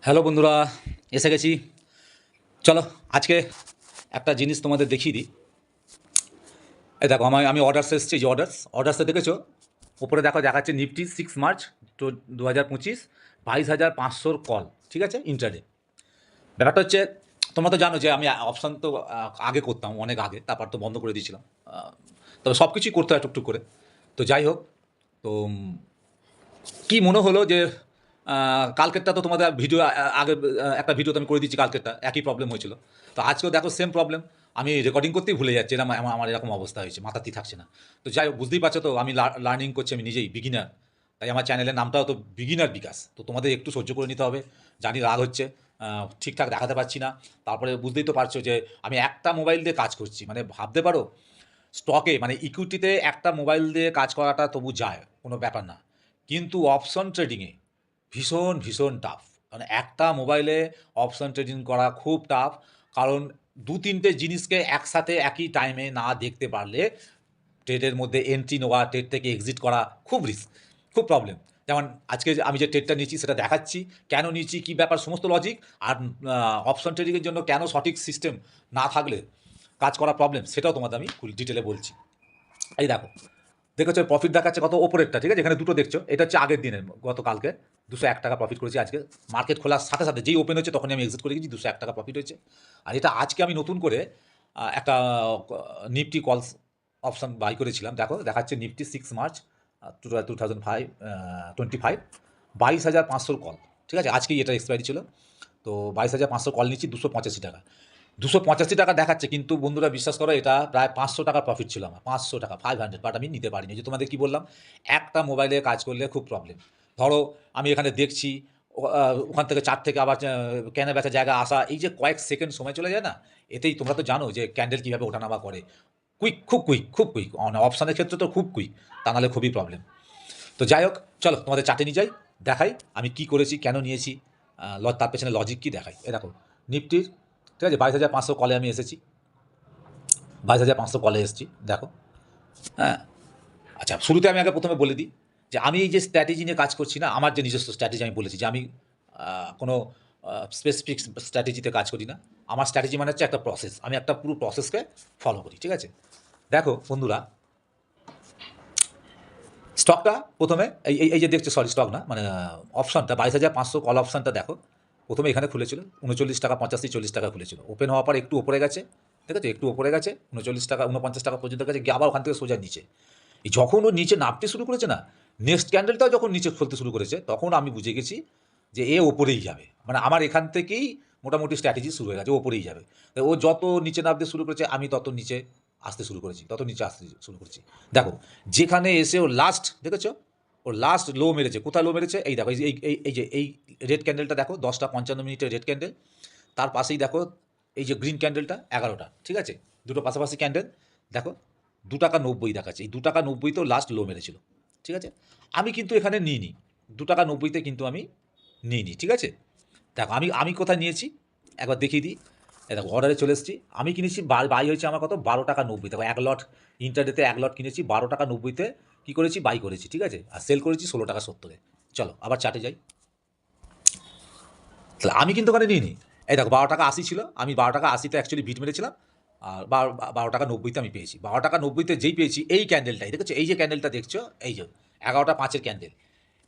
Hello বন্ধুরা, এসে গেছি। চলো আজকে একটা জিনিস তোমাদের দেখিয়ে দিই। এই দেখো আমি অর্ডারস এসেছি, যে অর্ডারসে দেখেছো ওপরে দেখো দেখাচ্ছে নিফটি 6 মার্চ 2025 22,500 কল, ঠিক আছে, ইন্টারডে। ব্যাপারটা হচ্ছে তোমরা তো জানো যে আমি অপশান তো আগে করতাম, অনেক আগে, তারপর তো বন্ধ করে দিয়েছিলাম। তবে সব কিছুই করতে হয় টুকটুক করে। তো যাই হোক, তো কি মনে হলো যে কালকেরটা তো তোমাদের ভিডিও আগে একটা ভিডিও তো আমি করে দিচ্ছি, কালকেরটা একই প্রবলেম হয়েছিল। তো আজকেও দেখো সেম প্রবলেম, আমি রেকর্ডিং করতেই ভুলে যাচ্ছি, এরকম আমার এরকম অবস্থা হয়েছে, মাথাতেই থাকছে না। তো যাই হোক, বুঝতেই পারছো তো আমি লার্নিং করছি, আমি নিজেই বিগিনার, তাই আমার চ্যানেলের নামটাও তো বিগিনার বিকাশ। তো তোমাদের একটু সহ্য করে নিতে হবে, জানি রাগ হচ্ছে, ঠিকঠাক দেখাতে পারছি না। তারপরে বুঝতেই তো পারছো যে আমি একটা মোবাইল দিয়ে কাজ করছি, মানে ভাবতে পারো স্টকে, মানে ইকুইটিতে একটা মোবাইল দিয়ে কাজ করাটা তবু যায়, কোনো ব্যাপার না। কিন্তু অপশন ট্রেডিংয়ে ভীষণ ভীষণ টাফ। মানে একটা মোবাইলে অপশন ট্রেডিং করা খুব টাফ, কারণ দু তিনটে জিনিসকে একসাথে একই টাইমে না দেখতে পারলে ট্রেডের মধ্যে এন্ট্রি নেওয়া, ট্রেড থেকে এক্সিট করা খুব রিস্ক, খুব প্রবলেম। যেমন আজকে আমি যে ট্রেডটা নিয়েছি সেটা দেখাচ্ছি, কেন নিয়েছি, কী ব্যাপার, সমস্ত লজিক। আর অপশন ট্রেডিংয়ের জন্য কেন সঠিক সিস্টেম না থাকলে কাজ করা প্রবলেম, সেটাও তোমাদের আমি ডিটেলে বলছি। এই দেখো, দেখেছো প্রফিট দেখাচ্ছে কত ওপরেরটা, ঠিক আছে, এখানে দুটো দেখছো, এটা হচ্ছে আগের দিনের, গতকালকে 201 টাকা প্রফিট করেছি। আজকে মার্কেট খোলার সাথে সাথে যেই ওপেন হচ্ছে তখনই আমি এক্সিট করে গেছি, 201 টাকা প্রফিট হয়েছে। আর এটা আজকে আমি নতুন করে একটা নিফটি কলস অপশান বাই করেছিলাম। দেখো দেখাচ্ছে নিফটি 6 মার্চ 2025 22,500 কল, ঠিক আছে, আজকেই এটা এক্সপায়ারি ছিল। তো 22,500 কল নিচ্ছি, 285 টাকা, 285 টাকা দেখাচ্ছে, কিন্তু বন্ধুরা বিশ্বাস করো এটা প্রায় 500 টাকা প্রফিট ছিল আমার, 500 টাকা, 500, বাট আমি নিতে পারিনি। যে তোমাদের কি বললাম, একটা মোবাইলে কাজ করলে খুব প্রবলেম। ধরো আমি এখানে দেখছি, ওখান থেকে চার থেকে আবার কেনা বেচা জায়গা আসা, এই যে কয়েক সেকেন্ড সময় চলে যায় না, এতেই তোমরা তো জানো যে ক্যান্ডেল কীভাবে ওঠানামা করে, কুইক, খুব কুইক, খুব কুইক। অপশানের ক্ষেত্রে তো খুব কুইক, তা নাহলে খুবই প্রবলেম। তো যাই হোক, চলো তোমাদের চার্টে নিয়ে যাই, দেখাই আমি কি করেছি, কেন নিয়েছি, তার পেছনে লজিক কী দেখাই। এ দেখো নিফটির, ঠিক আছে, 22,500 কলে আমি এসেছি, 22,500 কলে এসেছি, দেখো। হ্যাঁ, আচ্ছা, শুরুতে আমি আগে প্রথমে বলে দিই যে আমি এই যে স্ট্র্যাটেজি নিয়ে কাজ করছি না, আমার যে নিজস্ব স্ট্র্যাটেজি, আমি বলেছি যে আমি কোনো স্পেসিফিক স্ট্র্যাটেজিতে কাজ করি না। আমার স্ট্র্যাটেজি মানে হচ্ছে একটা প্রসেস, আমি একটা পুরো প্রসেসকে ফলো করি, ঠিক আছে। দেখো বন্ধুরা, স্টকটা প্রথমে এই যে দেখছো, সরি স্টক না, মানে অপশানটা 22,500 কল অপশানটা দেখো, প্রথমে এখানে খুলেছিল 39 টাকা 85, 40 টাকা খুলেছিল, ওপেন হওয়ার পর একটু ওপরে গেছে, ঠিক আছে, একটু ওপরে গেছে, 39 টাকা 49 টাকা পর্যন্ত গেছে, গিয়ে আবার ওখান থেকে সোজা নিচে। এই যখন ও নিচে নামতে শুরু করেছে না, নেক্সট ক্যান্ডেলটাও যখন নিচে খুলতে শুরু করেছে, তখন আমি বুঝে গেছি যে এ ওপরেই যাবে, মানে আমার এখান থেকেই মোটামুটি স্ট্র্যাটেজি শুরু হয়ে গেছে, ওপরেই যাবে। ও যত নিচে নামতে শুরু করেছে, আমি তত নিচে আসতে শুরু করেছি, তত নিচে আসতে শুরু করেছি। দেখো যেখানে এসে ও লাস্ট, দেখেছো, ও লাস্ট লো মেরেছে, কোথায় লো মেরেছে, এই দেখো, এই যে এই রেড ক্যান্ডেলটা দেখো, 10:55 রেড ক্যান্ডেল, তার পাশেই দেখো এই যে গ্রিন ক্যান্ডেলটা 11টা, ঠিক আছে, দুটো পাশাপাশি ক্যান্ডেল, দেখো 2 টাকা 90 দেখাচ্ছে, এই 2 টাকা 90তেও লাস্ট লো মেরেছিল, ঠিক আছে। আমি কিন্তু এখানে নিইনি, 2 টাকা 90তে কিন্তু আমি নিইনি, ঠিক আছে। দেখো আমি আমি কোথায় নিয়েছি একবার দেখিয়ে দিই। দেখো অর্ডারে চলে এসেছি, আমি কিনেছি, বাই হয়েছে আমার কত, 12 টাকা 90, দেখো এক লট ইন্টারডেতে এক লট কিনেছি 12 টাকা 90তে, কী করেছি, বাই করেছি, ঠিক আছে, আর সেল করেছি 16 টাকা 70-এ। চলো আবার চার্টে যাই, তাহলে আমি কিন্তু ওখানে নিইনি। এই দেখো 12 টাকা 80 ছিল, আমি 12 টাকা 80তে অ্যাকচুয়ালি বিট মেরেছিলাম, আর 12 টাকা 90তে আমি পেয়েছি, 12 টাকা 90তে যেই পেয়েছি, এই ক্যান্ডেলটাই দেখেছো, এই যে ক্যান্ডেলটা দেখছো, এই যে 11টা 5-এর ক্যান্ডেল,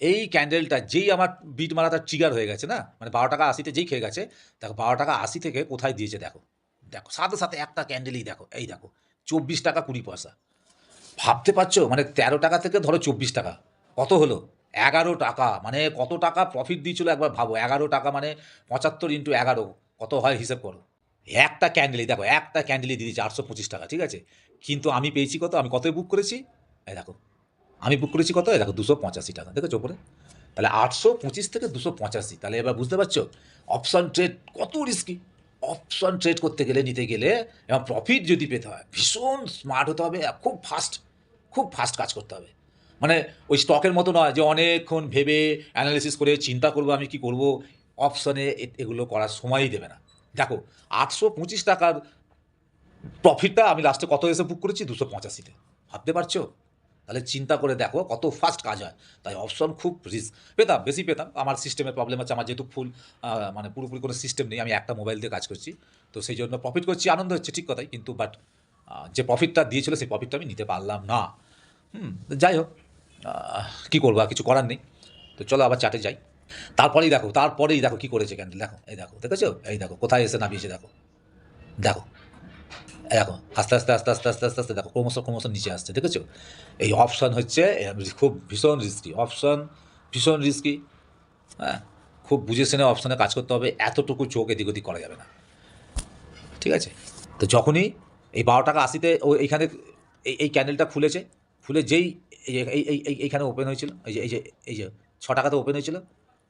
এই ক্যান্ডেলটা যেই আমার বিট মারাটা ট্রিগার হয়ে গেছে না, মানে 12 টাকা 80তে যেই খেয়ে গেছে, দেখো 12 টাকা 80 থেকে কোথায় দিয়েছে, দেখো, দেখো সাথে সাথে একটা ক্যান্ডেলই দেখো, এই দেখো 24 টাকা 20 পয়সা। ভাবতে পারছো, মানে 13 টাকা থেকে ধরো 24 টাকা, কত হলো, 11 টাকা, মানে কত টাকা প্রফিট দিয়েছিল একবার ভাবো, 11 টাকা মানে 75 × 11 কত হয় হিসেব করো। একটা ক্যান্ডেলই দেখো, একটা ক্যান্ডেলই দিয়ে দিয়েছে 825 টাকা, ঠিক আছে। কিন্তু আমি পেয়েছি কত, আমি কতই বুক করেছি, এই দেখো, আমি বুক করেছি কত, এই দেখো 285 টাকা, দেখেছো ওপরে। তাহলে 825 থেকে 285, তাহলে এবার বুঝতে পারছো অপশন ট্রেড কত রিস্কি। অপশন ট্রেড করতে গেলে, নিতে গেলে, এবং প্রফিট যদি পেতে হয়, ভীষণ স্মার্ট হতে হবে, আর খুব ফাস্ট, খুব ফাস্ট কাজ করতে হবে। মানে ওই স্টকের মতো নয় যে অনেকক্ষণ ভেবে অ্যানালিসিস করে চিন্তা করবো আমি কি করব, অপশনে এগুলো করার সময়ই দেবে না। দেখো 825 টাকার প্রফিটটা আমি লাস্টে কত এসে বুক করেছি, 285-তে, ভাবতে পারছো। তাহলে চিন্তা করে দেখো কত ফাস্ট কাজ হয়। তাই অপশন খুব রিস্ক পেতাম, বেশি পেতাম। আমার সিস্টেমের প্রবলেম আছে, আমার যেহেতু ফুল মানে পুরোপুরি কোনো সিস্টেম নেই, আমি একটা মোবাইল দিয়ে কাজ করছি, তো সেই জন্য প্রফিট করছি, আনন্দ হচ্ছে ঠিক কথাই, কিন্তু বাট যে প্রফিটটা দিয়েছিল সেই প্রফিটটা আমি নিতে পারলাম না। যাই হোক, কী করবো, আর কিছু করার নেই। তো চলো আবার চাটে যাই। তারপরেই দেখো কী করেছে ক্যান্ডেল, দেখো এই দেখো, দেখেছো, এই দেখো কোথায় এসে নামিয়েছে, দেখো দেখো, এই দেখো আস্তে আস্তে আস্তে আস্তে আস্তে আস্তে আস্তে দেখো ক্রমশ নিচে আসছে, দেখেছো। এই অপশন হচ্ছে খুব ভীষণ রিস্কি অপশন, ভীষণ রিস্কি। হ্যাঁ, খুব বুঝে শুনে অপশনে কাজ করতে হবে, এতটুকু চোখ এদিক ওদিক করা যাবে না, ঠিক আছে। তো যখনই এই 12 টাকা 80-তে ও এইখানে এই ক্যান্ডেলটা খুলেছে, খুলে যেই এইখানে ওপেন হয়েছিল, এই যে 6 টাকাতে ওপেন হয়েছিল,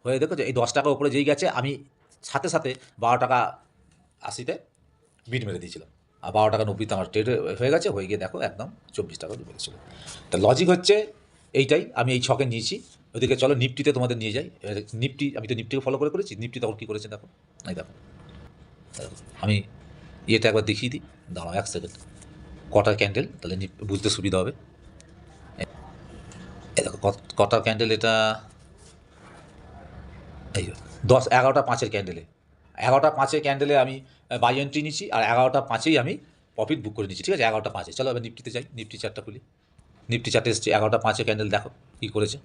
হয়ে দেখেছো এই 10 টাকা উপরে যেই গেছে, আমি সাথে সাথে 12 টাকা 80-তে বিট মেরে দিয়েছিলাম, আর 12 টাকা 90-তে আমার ট্রেড হয়ে গেছে, হয়ে গিয়ে দেখো একদম 24 টাকা ডুবে গেছিলো। তা লজিক হচ্ছে এইটাই, আমি এই ছকে নিয়েছি। ওদিকে চলো নিফটিতে তোমাদের নিয়ে যাই। নিফটি, আমি তো নিফটিকে ফলো করেছি। নিফটি তখন কী করেছে দেখো, এই দেখো, আমি ইয়েটা একবার দেখিয়ে দিই, দাঁড়াও 1 সেকেন্ড, কটার ক্যান্ডেল, তাহলে বুঝতে সুবিধা হবে। এই দেখো কটার ক্যান্ডেল, এটা এই 11টা 5-এর ক্যান্ডেলে, 11টা 5-এর ক্যান্ডেলে আমি বাই এন্ট্রি নিচ্ছি, আর 11টা 5-এই আমি প্রফিট বুক করে নিচ্ছি, ঠিক আছে। 11টা 5-এ চলো এবার নিফটিতে যাই, নিফটি চার্টটা খুলি। নিফটি চার্টে এসেছি, 11টা 5-এর ক্যান্ডেল দেখো কী করেছে,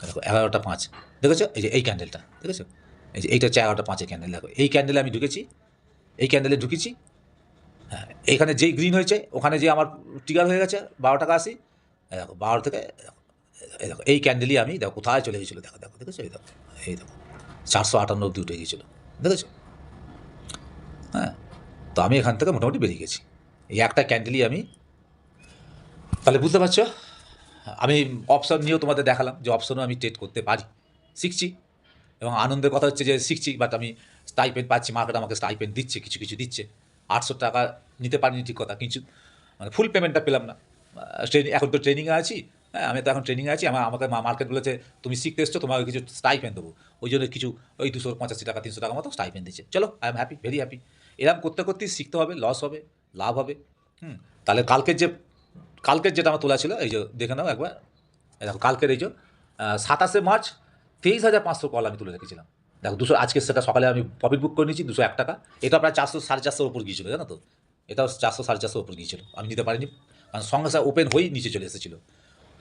দেখো 11টা 5, দেখেছো এই যে এই ক্যান্ডেলটা, দেখেছো এই যে এইটা হচ্ছে 11টা 5-এর ক্যান্ডেল, দেখো এই ক্যান্ডেলে আমি ঢুকেছি, এই ক্যান্ডেলে ঢুকেছি। হ্যাঁ, এইখানে যেই গ্রিন হয়েছে ওখানে যে আমার ট্রিগার হয়ে গেছে 12 টাকা 80, দেখো 12 থেকে এই দেখো এই ক্যান্ডেলই আমি দেখো কোথায় চলে গেছিলো, দেখো দেখো, দেখেছো এই দেখো, এই দেখো 458 অব্দি উঠে গিয়েছিলো, দেখেছো। হ্যাঁ, তো আমি এখান থেকে মোটামুটি বেরিয়ে গেছি, এই একটা ক্যান্ডেলই আমি, তাহলে বুঝতে পারছো। আমি অপশন নিয়েও তোমাদের দেখালাম যে অপশনও আমি ট্রেড করতে পারি, শিখছি। এবং আনন্দের কথা হচ্ছে যে শিখছি, বাট আমি স্টাইপেন্ড পাচ্ছি, মার্কেট আমাকে স্টাইপেন্ড দিচ্ছে, কিছু কিছু দিচ্ছে। 800 টাকা নিতে পারিনি ঠিক কথা, কিছু মানে ফুল পেমেন্টটা পেলাম না। ট্রেনিং, এখন তো ট্রেনিংয়ে আছি। হ্যাঁ, আমি তো এখন ট্রেনিংয়ে আছি, আমাকে মার্কেট বলেছে তুমি শিখতে এসছো, তোমাকে কিছু স্টাইপেন্ড দেবো, ওই জন্য কিছু ওই 285 টাকা 300 টাকা মতো স্টাইপেন্ড দিচ্ছে। চলো, I am happy, very happy. এরকম করতে করতেই শিখতে হবে, লস হবে, লাভ হবে। তাহলে কালকের যেটা আমার তোলা ছিল, এই যে দেখে নাও একবার, এই দেখো কালকের এই যে 27 মার্চ 23,500 কল আমি তুলে রেখেছিলাম। দেখো আজকে সেটা সকালে আমি প্রফিট বুক করে নিয়েছি 201 টাকা। এটা প্রায় 400-450 ওপর গিয়েছিল, জানো তো, এটাও 400-450 ওপর গিয়েছিল, আমি নিতে পারিনি, কারণ সঙ্গে সঙ্গে ওপেন হয়েই নিচে চলে এসেছিলো।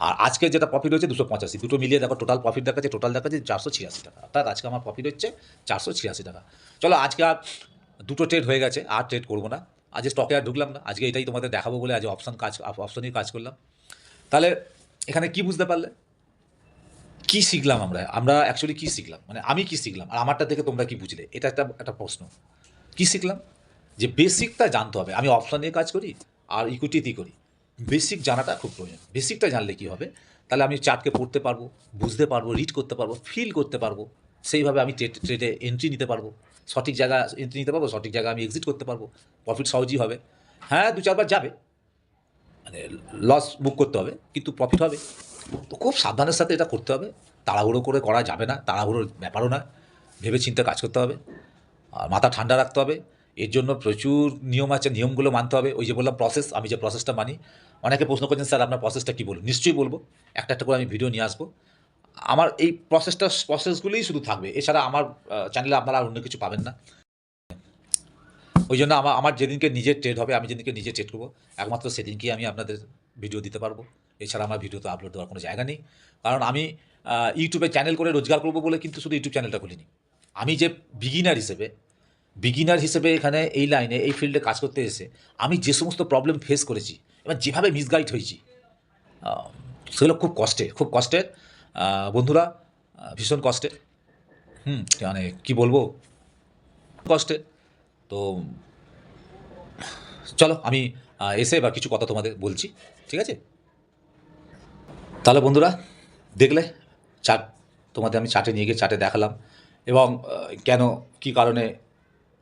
আর আজকে যেটা প্রফিট হচ্ছে 285, দুটো মিলিয়ে দেখো টোটাল প্রফিট দেখাচ্ছে 486 টাকা, অর্থাৎ আজকে আমার প্রফিট হচ্ছে 486 টাকা। চলো আজকে আর দুটো ট্রেড হয়ে গেছে, আর ট্রেড করবো না, আজ স্টকে আর ঢুকলাম না, আজকে এটাই তোমাদের দেখাবো বলে আজ অপশনেই কাজ করলাম। তাহলে এখানে কি বুঝতে পারলে, কী শিখলাম আমরা অ্যাকচুয়ালি কী শিখলাম, মানে আমি কী শিখলাম, আর আমারটা থেকে তোমরা কী বুঝলে, এটা একটা প্রশ্ন। কী শিখলাম, যে বেসিকটা জানতে হবে। আমি অপশন নিয়ে কাজ করি আর ইকুইটিতেই করি, বেসিক জানাটা খুব প্রয়োজন। বেসিকটা জানলে কী হবে, তাহলে আমি চার্টকে পড়তে পারবো, বুঝতে পারবো, রিড করতে পারবো, ফিল করতে পারবো, সেইভাবে আমি ট্রেডে এন্ট্রি নিতে পারবো, সঠিক জায়গা এন্ট্রি নিতে পারবো, সঠিক জায়গায় আমি এক্সিট করতে পারবো, প্রফিট সহজই হবে। হ্যাঁ, 2-4 বার যাবে, মানে লস বুক করতে হবে, কিন্তু প্রফিট হবে। তো খুব সাবধানের সাথে এটা করতে হবে, তাড়াহুড়ো করে করা যাবে না, তাড়াহুড়োর ব্যাপারও না, ভেবে চিন্তে কাজ করতে হবে, আর মাথা ঠান্ডা রাখতে হবে। এর জন্য প্রচুর নিয়ম আছে, নিয়মগুলো মানতে হবে। ওই যে বললাম প্রসেস, আমি যে প্রসেসটা মানি, অনেকে প্রশ্ন করছেন স্যার আপনার প্রসেসটা কী বলুন, নিশ্চয়ই বলবো, একটা একটা করে আমি ভিডিও নিয়ে আসবো। আমার এই প্রসেসগুলোই শুধু থাকবে, এছাড়া আমার চ্যানেলে আপনারা আর অন্য কিছু পাবেন না। ওই জন্য আমার যেদিনকে নিজের ট্রেড হবে, আমি যেদিনকে নিজে ট্রেড করবো, একমাত্র সেদিনকেই আমি আপনাদের ভিডিও দিতে পারবো। এছাড়া আমার ভিডিও তো আপলোড দেওয়ার কোনো জায়গা নেই, কারণ আমি ইউটিউবে চ্যানেল করে রোজগার করবো বলে কিন্তু শুধু ইউটিউব চ্যানেলটা খুলিনি। আমি যে বিগিনার হিসেবে এখানে এই লাইনে এই ফিল্ডে কাজ করতে এসে আমি যে সমস্ত প্রবলেম ফেস করেছি, এবার যেভাবে মিসগাইড হয়েছি, সেগুলো খুব কষ্টের বন্ধুরা, ভীষণ কষ্টের। মানে কী বলবো, কষ্টের। তো চলো আমি এসে এবার কিছু কথা তোমাদের বলছি, ঠিক আছে। তাহলে বন্ধুরা দেখলে চার্ট, তোমাদের আমি চার্টে নিয়ে গিয়ে চার্টে দেখালাম, এবং কেন, কী কারণে,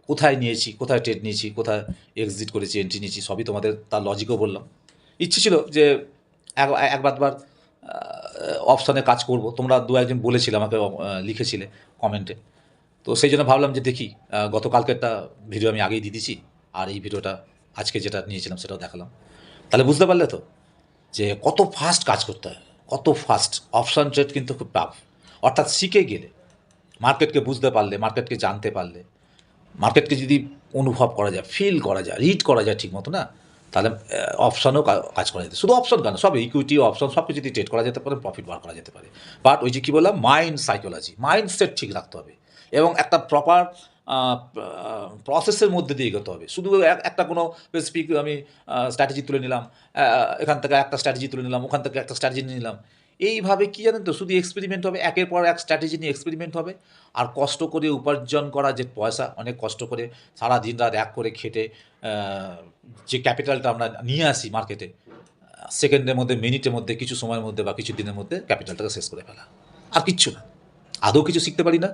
কোথায় নিয়েছি, কোথায় ট্রেড নিয়েছি, কোথায় এক্সিট করেছি, এন্ট্রি নিয়েছি, সবই তোমাদের তার লজিকও বললাম। ইচ্ছে ছিল যে একবার অপশানে কাজ করব, তোমরা 2-1জন বলেছিলে আমাকে, লিখেছিলে কমেন্টে, তো সেই জন্য ভাবলাম যে দেখি, গতকালকেরটা ভিডিও আমি আগেই দিয়ে দিচ্ছি, আর এই ভিডিওটা আজকে যেটা নিয়েছিলাম সেটাও দেখালাম। তাহলে বুঝতে পারলে তো, যে কত ফাস্ট কাজ করতে হয়, কত ফাস্ট। অপশন ট্রেড কিন্তু খুব টাফ, অর্থাৎ শিখে গেলে, মার্কেটকে বুঝতে পারলে, মার্কেটকে জানতে পারলে, মার্কেটকে যদি অনুভব করা যায়, ফিল করা যায়, রিড করা যায় ঠিক মতো না, তাহলে অপশনও কাজ করা যেতে, শুধু অপশন কেন, সব ইকুইটি অপশন সব কিছু যদি ট্রেড করা যেতে পারে, প্রফিট বার করা যেতে পারে। বাট ওই যে কী বললাম, মাইন্ড সাইকোলজি, মাইন্ডসেট ঠিক রাখতে হবে এবং একটা প্রপার প্রসেসের মধ্যে দিয়ে এগোতে হবে। শুধু একটা কোনো স্পেসিফিক আমি স্ট্র্যাটেজি তুলে নিলাম, এখান থেকে একটা স্ট্র্যাটেজি তুলে নিলাম, ওখান থেকে একটা স্ট্র্যাটেজি নিয়ে নিলাম, এইভাবে কী জানেন তো, শুধু এক্সপেরিমেন্ট হবে, একের পর এক স্ট্র্যাটেজি নিয়ে এক্সপেরিমেন্ট হবে। আর কষ্ট করে উপার্জন করা যে পয়সা, অনেক কষ্ট করে সারা দিন রাত এক করে খেটে যে ক্যাপিটালটা আমরা নিয়ে আসি মার্কেটে, সেকেন্ডের মধ্যে, মিনিটের মধ্যে, কিছু সময়ের মধ্যে বা কিছু দিনের মধ্যে ক্যাপিটালটাকে শেষ করে ফেলা, আর কিচ্ছু না। আদৌ কিছু শিখতে পারি না,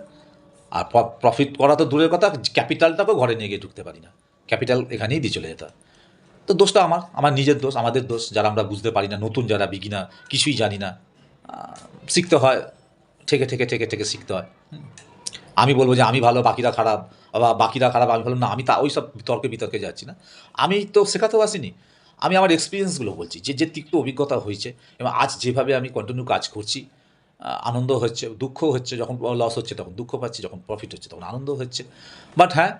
আর প্রফিট করা তো দূরের কথা, ক্যাপিটালটাকেও ঘরে নিয়ে গিয়ে ঢুকতে পারি না, ক্যাপিটাল এখানেই দিয়ে চলে যেতে হয়। তো দোষটা আমার নিজের দোষ, আমাদের দোষ, যারা আমরা বুঝতে পারি না, নতুন যারা বিগিনার, কিছুই জানি না, শিখতে হয়, ঠেকে ঠেকে ঠেকে ঠেকে শিখতে হয়। আমি বলবো যে আমি ভালো, বাকিরা খারাপ, বা বাকিরা খারাপ আমি ভালো, না, আমি তা ওই সব বিতর্কে যাচ্ছি না। আমি তো শেখাতেও আসিনি, আমি আমার এক্সপিরিয়েন্সগুলো বলছি, যে তিক্ত অভিজ্ঞতা হয়েছে, এবং আজ যেভাবে আমি কন্টিনিউ কাজ করছি, আনন্দ হচ্ছে, দুঃখ হচ্ছে, যখন লস হচ্ছে তখন দুঃখ পাচ্ছি, যখন প্রফিট হচ্ছে তখন আনন্দ হচ্ছে। বাট হ্যাঁ,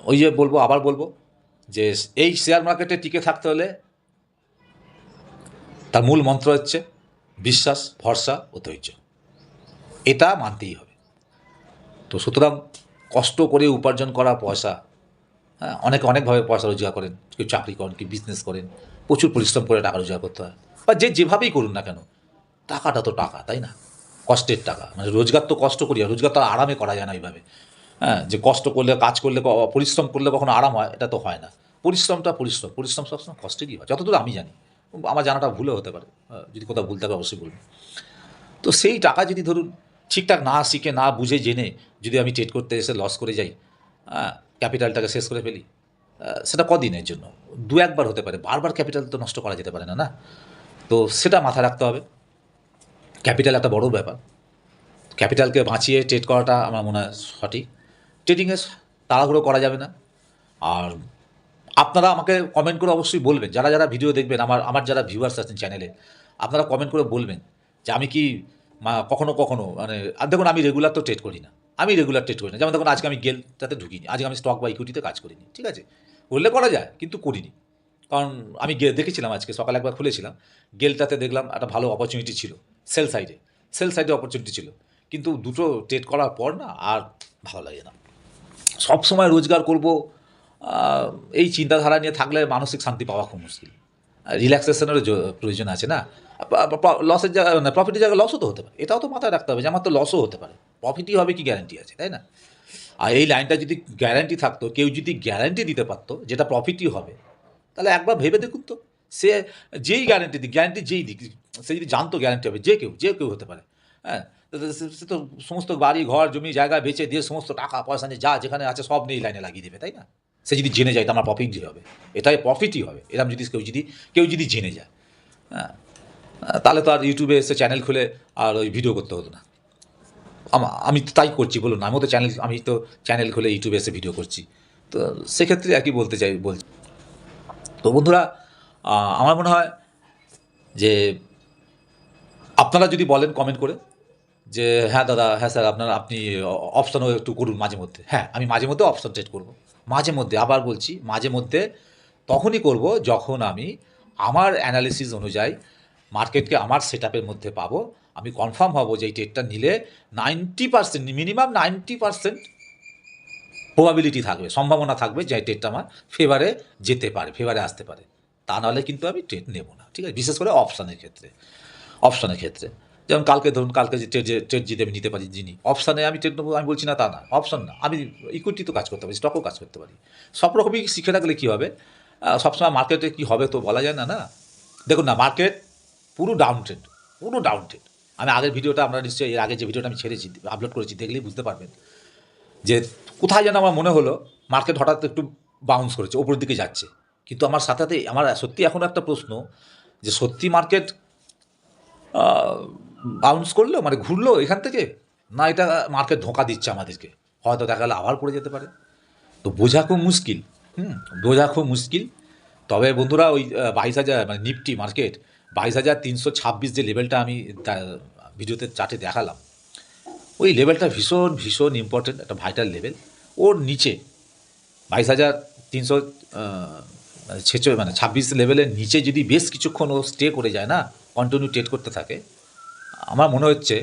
ওই যে আবার বলবো যে এই শেয়ার মার্কেটে টিকে থাকতে হলে তার মূল মন্ত্র হচ্ছে বিশ্বাস, ভরসা ও ধৈর্য, এটা মানতেই হবে। তো সুতরাং কষ্ট করে উপার্জন করা পয়সা, হ্যাঁ, অনেকে অনেকভাবে পয়সা রোজগার করেন, কেউ চাকরি করেন, কেউ বিজনেস করেন, প্রচুর পরিশ্রম করে টাকা রোজগার করতে হয়, বা যেভাবেই করুন না কেন, টাকাটা তো টাকা, তাই না? কষ্টের টাকা, মানে রোজগার তো কষ্ট করি, রোজগার তো আরামে করা যায় না এইভাবে। হ্যাঁ, যে কষ্ট করলে, কাজ করলে, পরিশ্রম করলে কখনো আরাম হয়, এটা তো হয় না। পরিশ্রম সবসময় কষ্টেরই হয়, যতদূর আমি জানি। আমার জানাটা ভুলও হতে পারে, যদি কোথাও ভুল থাকে অবশ্যই বলুন। তো সেই টাকা যদি ধরুন ঠিকঠাক না শিখে, না বুঝে জেনে যদি আমি ট্রেড করতে এসে লস করে যাই, ক্যাপিটালটাকে শেষ করে ফেলি, সেটা কদিনের জন্য, দু একবার হতে পারে, বারবার ক্যাপিটাল তো নষ্ট করা যেতে পারে না, না? তো সেটা মাথায় রাখতে হবে, ক্যাপিটাল একটা বড় ব্যাপার, ক্যাপিটালকে বাঁচিয়ে ট্রেড করাটা আমার মনে হয় সঠিক। ট্রেডিংয়ে তাড়াহুড়ো করা যাবে না। আর আপনারা আমাকে কমেন্ট করে অবশ্যই বলবেন, যারা যারা ভিডিও দেখবেন, আমার যারা ভিউয়ার্স আছেন চ্যানেলে, আপনারা কমেন্ট করে বলবেন যে আমি কি কখনো কখনো, মানে, আর দেখুন আমি রেগুলার তো ট্রেড করি না, আমি রেগুলার ট্রেড করি না, যেমন দেখুন আজকে আমি গেলটাতে ঢুকিনি, আজকে আমি স্টক বা ইকুইটিতে কাজ করিনি, ঠিক আছে, করলে করা যায় কিন্তু করিনি, কারণ আমি দেখেছিলাম, আজকে সকালে একবার খুলেছিলাম, গেলটাতে দেখলাম একটা ভালো অপরচুনিটি ছিল, সেল সাইডে অপরচুনিটি ছিল, কিন্তু দুটো ট্রেড করার পর না আর ভালো লাগে না। সব সময় রোজগার করব, এই চিন্তাধারা নিয়ে থাকলে মানসিক শান্তি পাওয়া খুব মুশকিল, রিল্যাক্সেশনেরও প্রয়োজন আছে না। লসের জায়গায়, না, প্রফিটের জায়গায় লসও তো হতে পারে, এটাও তো মাথায় রাখতে হবে যে আমার তো লসও হতে পারে, প্রফিটই হবে কি গ্যারান্টি আছে, তাই না? আর এই লাইনটা যদি গ্যারান্টি থাকতো, কেউ যদি গ্যারান্টি দিতে পারতো যেটা প্রফিটই হবে, তাহলে একবার ভেবে দেখুন তো, সে যেই গ্যারান্টি যেই দিক, সে যদি জানতো গ্যারান্টি হবে, যে কেউ হতে পারে, হ্যাঁ, সে তো সমস্ত বাড়ি ঘর জমি জায়গা বেচে দিয়ে সমস্ত টাকা পয়সা নিয়ে যা যেখানে আছে সব নিয়ে লাইনে লাগিয়ে দেবে, তাই না? সে যদি জেনে যায়, তো আমার প্রফিটই হবে, এটাই প্রফিটই হবে, এরকম যদি কেউ যদি জেনে যায়, হ্যাঁ, তাহলে তো আর ইউটিউবে এসে চ্যানেল খুলে আর ওই ভিডিও করতে হতো না। আমি তো তাই করছি, বলুন না, আমি তো চ্যানেল খুলে ইউটিউবে এসে ভিডিও করছি, তো সেক্ষেত্রে একই বলছি। তো বন্ধুরা, আমার মনে হয় যে আপনারা যদি বলেন কমেন্ট করে যে হ্যাঁ দাদা, হ্যাঁ স্যার, আপনি অপশানও একটু করুন মাঝে মধ্যে, হ্যাঁ, আমি মাঝে মধ্যে অপশান ট্রেড করব, মাঝে মধ্যে, আবার বলছি মাঝে মধ্যে, তখনই করব যখন আমি আমার অ্যানালিসিস অনুযায়ী মার্কেটকে আমার সেট আপের মধ্যে পাবো, আমি কনফার্ম হব যে এই ট্রেডটা নিলে 90%, মিনিমাম 90% প্রবাবিলিটি থাকবে, সম্ভাবনা থাকবে যে ট্রেডটা আমার ফেভারে যেতে পারে, ফেভারে আসতে পারে, তা নাহলে কিন্তু আমি ট্রেড নেব না, ঠিক আছে, বিশেষ করে অপশানের ক্ষেত্রে যেমন কালকে যে ট্রেড জিতে আমি নিতে পারি, অপশানে আমি ট্রেড নেবো, আমি বলছি না তা না, অপশান না, আমি ইকুইটি তো কাজ করতে পারি, স্টকও কাজ করতে পারি, সব রকমই শিখে রাখলে কী হবে, সবসময় মার্কেটে কী হবে তো বলা যায় না, না? দেখুন না, মার্কেট পুরো ডাউন ট্রেন্ড, আমি আগের ভিডিওটা, আমরা নিশ্চয়ই এর আগে যে ভিডিওটা আমি ছেড়েছি, আপলোড করেছি, দেখলেই বুঝতে পারবেন যে কোথায় যেন আমার মনে হলো মার্কেট হঠাৎ একটু বাউন্স করেছে, ওপরের দিকে যাচ্ছে, কিন্তু আমার সাথে সাথে আমার সত্যি এখন একটা প্রশ্ন, যে সত্যি মার্কেট বাউন্স করলো, মানে ঘুরলো এখান থেকে, না এটা মার্কেট ধোঁকা দিচ্ছে আমাদেরকে, হয়তো দেখা গেলো আবার পড়ে যেতে পারে, তো বোঝা খুব মুশকিল। বোঝা খুব মুশকিল। তবে বন্ধুরা ওই 22,000 মানে নিফটি মার্কেট 22,326 যে লেভেলটা আমি ভিডিওতে চার্টে দেখালাম, ওই লেভেলটা ভীষণ ভীষণ ইম্পর্টেন্ট, একটা ভাইটাল লেভেল। ওর নিচে 22,300 মানে 26 লেভেলের নিচে যদি বেশ কিছুক্ষণ ও স্টে করে যায় না, কন্টিনিউ ট্রেড করতে থাকে, আমার মনে হচ্ছে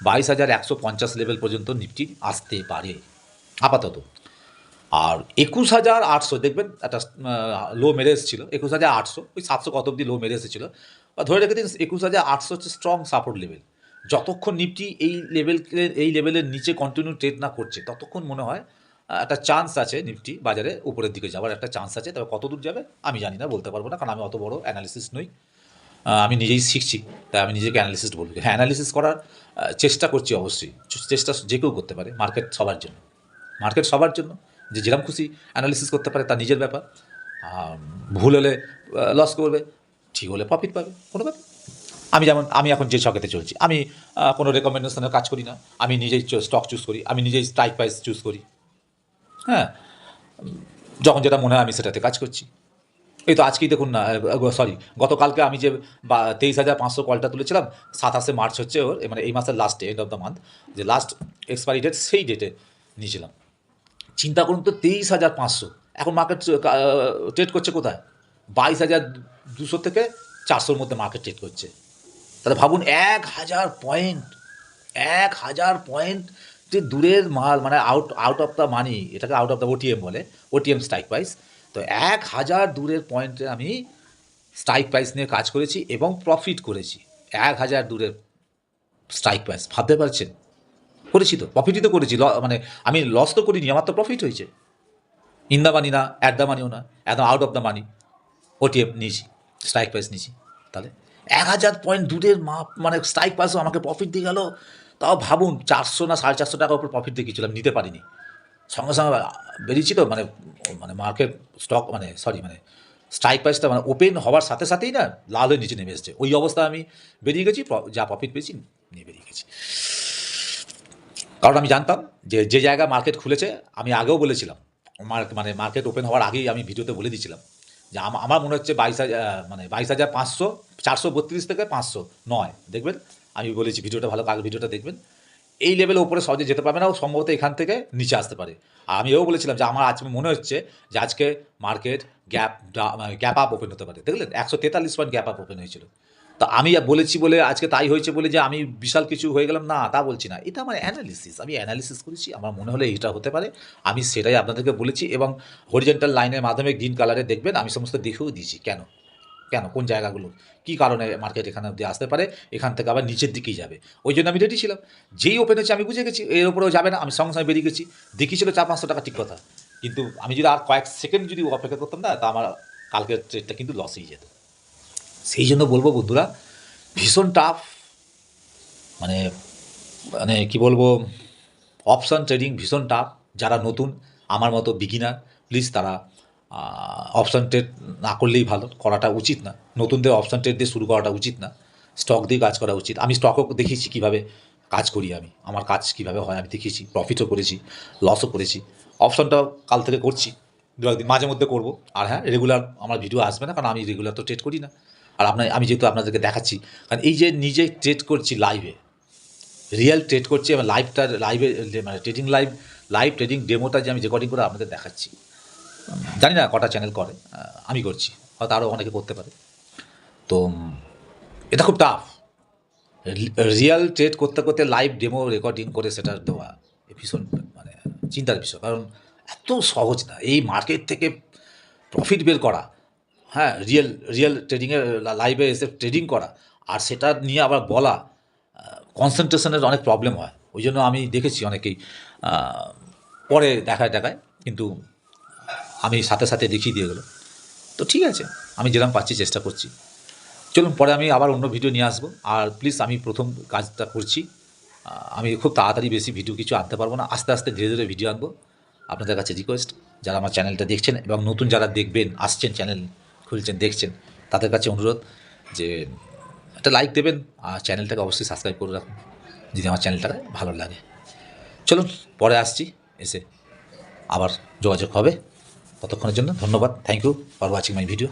22,150 লেভেল পর্যন্ত নিফটি আসতে পারে আপাতত। আর 21,800 দেখবেন একটা লো মেরে এসেছিল, 21,800, ওই 700 কত অব্দি লো মেরে এসেছিল, বা ধরে রেখে দিন 21,800 হচ্ছে স্ট্রং সাপোর্ট লেভেল। যতক্ষণ নিফটি এই লেভেলের নিচে কন্টিনিউ ট্রেড না করছে, ততক্ষণ মনে হয় একটা চান্স আছে নিফটি বাজারে উপরের দিকে যাওয়ার একটা চান্স আছে। তবে কত দূর যাবে আমি জানি না, বলতে পারবো না, কারণ আমি অত বড় অ্যানালিসিস নই। আমি নিজেই শিখছি, তাই আমি নিজেকে অ্যানালিসিস্ট বলবো। হ্যাঁ, অ্যানালিসিস করার চেষ্টা করছি অবশ্যই, চেষ্টা যে কেউ করতে পারে, মার্কেট সবার জন্য, মার্কেট সবার জন্য। যে যেরকম খুশি অ্যানালিসিস করতে পারে, তার নিজের ব্যাপার। ভুল হলে লস করবে, ঠিক হলে প্রফিট পাবে, কোনো ব্যাপার। আমি এখন যে ছকেতে চলছি, আমি কোনো রেকমেন্ডেশনের কাজ করি না, আমি নিজেই স্টক চুজ করি, আমি নিজেই স্ট্রাইক প্রাইস চুজ করি। হ্যাঁ, যখন যেটা মনে হয় আমি সেটাতে কাজ করছি। এই তো আজকেই দেখুন না, সরি, গতকালকে আমি যে 23,500 কলটা তুলেছিলাম, 27শে মার্চ হচ্ছে ওর, মানে এই মাসের লাস্টে, এন্ড অফ দ্য মান্থ, যে লাস্ট এক্সপায়ারি ডেট, সেই ডেটে নিয়েছিলাম। চিন্তা করুন তো, 23,500, এখন মার্কেট ট্রেড করছে কোথায়? 22,200 থেকে 400-র মধ্যে মার্কেট ট্রেড করছে। তাহলে ভাবুন, 1,000 পয়েন্ট, 1,000 পয়েন্ট যে দূরের মাল, মানে আউট অফ দ্য মানি, এটাকে আউট অফ দ্য ওটিএম বলে, ওটিএম স্ট্রাইক প্রাইস। তো 1,000 দূরের পয়েন্টে আমি স্ট্রাইক প্রাইস নিয়ে কাজ করেছি এবং প্রফিট করেছি। 1,000 দূরের স্ট্রাইক প্রাইস, ভাবতে পারছেন? করেছি তো, প্রফিটই তো করেছি, মানে আমি লস তো করিনি, আমার তো প্রফিট হয়েছে। ইন দ্য মানি না, অ্যাট দ্য মানিও না, একদম out of the money OTM নিয়েছি, স্ট্রাইক প্রাইস নিয়েছি। তাহলে 1,000 পয়েন্ট দূরের মাপ, মানে স্ট্রাইক প্রাইসও আমাকে প্রফিট দিয়ে গেল। তাও ভাবুন, 400 না 450 টাকার উপর প্রফিট দেখিয়েছিলাম, নিতে পারিনি। সঙ্গে সঙ্গে বেরিয়েছি তো, মানে মানে মার্কেট স্টক মানে সরি মানে স্ট্রাইক প্রাইসটা মানে ওপেন হওয়ার সাথে সাথেই না লাল হয়ে নিচে নেমে এসছে। ওই অবস্থায় আমি বেরিয়ে গেছি, যা প্রফিট পেয়েছি নিয়ে বেরিয়ে গেছি। কারণ আমি জানতাম যে যে জায়গায় মার্কেট খুলেছে, আমি আগেও বলেছিলাম, মানে মার্কেট ওপেন হওয়ার আগেই আমি ভিডিওতে বলে দিয়েছিলাম যে আমার মনে হচ্ছে 22,500, 432 থেকে 500 নয়, দেখবেন আমি বলেছি, ভিডিওটা ভালো, আগের ভিডিওটা দেখবেন। এই লেভেলে উপরে সহজে যেতে পারবে না, ও সম্ভবত এখান থেকে নিচে আসতে পারে। আর আমি এও বলেছিলাম যে আমার আজকে মনে হচ্ছে যে আজকে মার্কেট গ্যাপ আপ ওপেন হতে পারে। দেখলেন 143 পয়েন্ট গ্যাপ আপ ওপেন হয়েছিল। তো আমি বলেছি বলে আজকে তাই হয়েছে বলে যে আমি বিশাল কিছু হয়ে গেলাম, না, তা বলছি না। এটা আমার অ্যানালিসিস, আমি অ্যানালিসিস করেছি, আমার মনে হলে এটা হতে পারে, আমি সেটাই আপনাদেরকে বলেছি। এবং হরিজেন্টাল লাইনের মাধ্যমে গ্রিন কালারে দেখবেন, আমি সমস্ত দেখেও দিয়েছি কেন কেন কোন জায়গাগুলো কী কারণে মার্কেট এখানে অব্দি আসতে পারে, এখান থেকে আবার নিচের দিকেই যাবে। ওই জন্য আমি রেডি ছিলাম। যেই ওপেন হচ্ছে আমি বুঝে গেছি এর উপরেও যাবে না, আমি সঙ্গে সঙ্গে বেরিয়ে গেছি। দেখিয়েছিল 400-500 টাকা, ঠিক কথা, কিন্তু আমি যদি আর কয়েক সেকেন্ড যদি অপেক্ষা করতাম না, তা আমার কালকের ট্রেডটা কিন্তু লস হয়ে যেত। সেই জন্য বলবো বন্ধুরা, ভীষণ টাফ, মানে মানে কী বলবো, অপশান ট্রেডিং ভীষণ টাফ। যারা নতুন, আমার মতো বিগিনার, প্লিজ তারা অপশান ট্রেড না করলেই ভালো, করাটা উচিত না। নতুনদের অপশান ট্রেড দিয়ে শুরু করাটা উচিত না, স্টক দিয়ে কাজ করা উচিত। আমি স্টকও দেখিয়েছি কীভাবে কাজ করি, আমি আমার কাজ কীভাবে হয় আমি দেখিয়েছি, প্রফিটও করেছি, লসও করেছি। অপশানটাও কাল থেকে করছি, দু একদিন মাঝে মধ্যে করবো। আর হ্যাঁ, রেগুলার আমার ভিডিও আসবে না, কারণ আমি রেগুলার তো ট্রেড করি না। আর আমি যেহেতু আপনাদেরকে দেখাচ্ছি, কারণ এই যে নিজে ট্রেড করছি লাইভে, রিয়েল ট্রেড করছি, এবং লাইভে মানে লাইভ ট্রেডিং ডেমোটা যে আমি রেকর্ডিং করে আপনাদের দেখাচ্ছি, জানি না কটা চ্যানেল করে, আমি করছি, হয়তো আরও অনেকে করতে পারে। তো এটা খুব টাফ, রিয়েল ট্রেড করতে করতে লাইভ ডেমো রেকর্ডিং করে সেটা দেওয়া ভীষণ মানে চিন্তার বিষয়। কারণ এত সহজ না এই মার্কেট থেকে প্রফিট বের করা। হ্যাঁ, রিয়েল ট্রেডিংয়ে লাইভে এসে ট্রেডিং করা, আর সেটা নিয়ে আবার বলা, কনসেন্ট্রেশনের অনেক প্রবলেম হয়। ওই জন্য আমি দেখেছি অনেকেই পরে দেখায় কিন্তু আমি সাথে সাথে দেখিয়ে দিয়ে গেলো। তো ঠিক আছে, আমি যেরকম পাচ্ছি চেষ্টা করছি। চলুন, পরে আমি আবার অন্য ভিডিও নিয়ে আসবো। আর প্লিজ, আমি প্রথম কাজটা করছি, আমি খুব তাড়াতাড়ি বেশি ভিডিও কিছু আনতে পারবো না, আস্তে আস্তে ধীরে ধীরে ভিডিও আনবো। আপনাদের কাছে রিকোয়েস্ট, যারা আমার চ্যানেলটা দেখছেন এবং নতুন যারা দেখবেন, আসছেন, চ্যানেল খুলছেন, দেখছেন, তাদের কাছে অনুরোধ যে একটা লাইক দেবেন, আর চ্যানেলটাকে অবশ্যই সাবস্ক্রাইব করে রাখুন যদি আমার চ্যানেলটাকে ভালো লাগে। চলুন, পরে আসছি, এসে আবার যোগাযোগ হবে। ততক্ষণের জন্য ধন্যবাদ। Thank you for watching my video.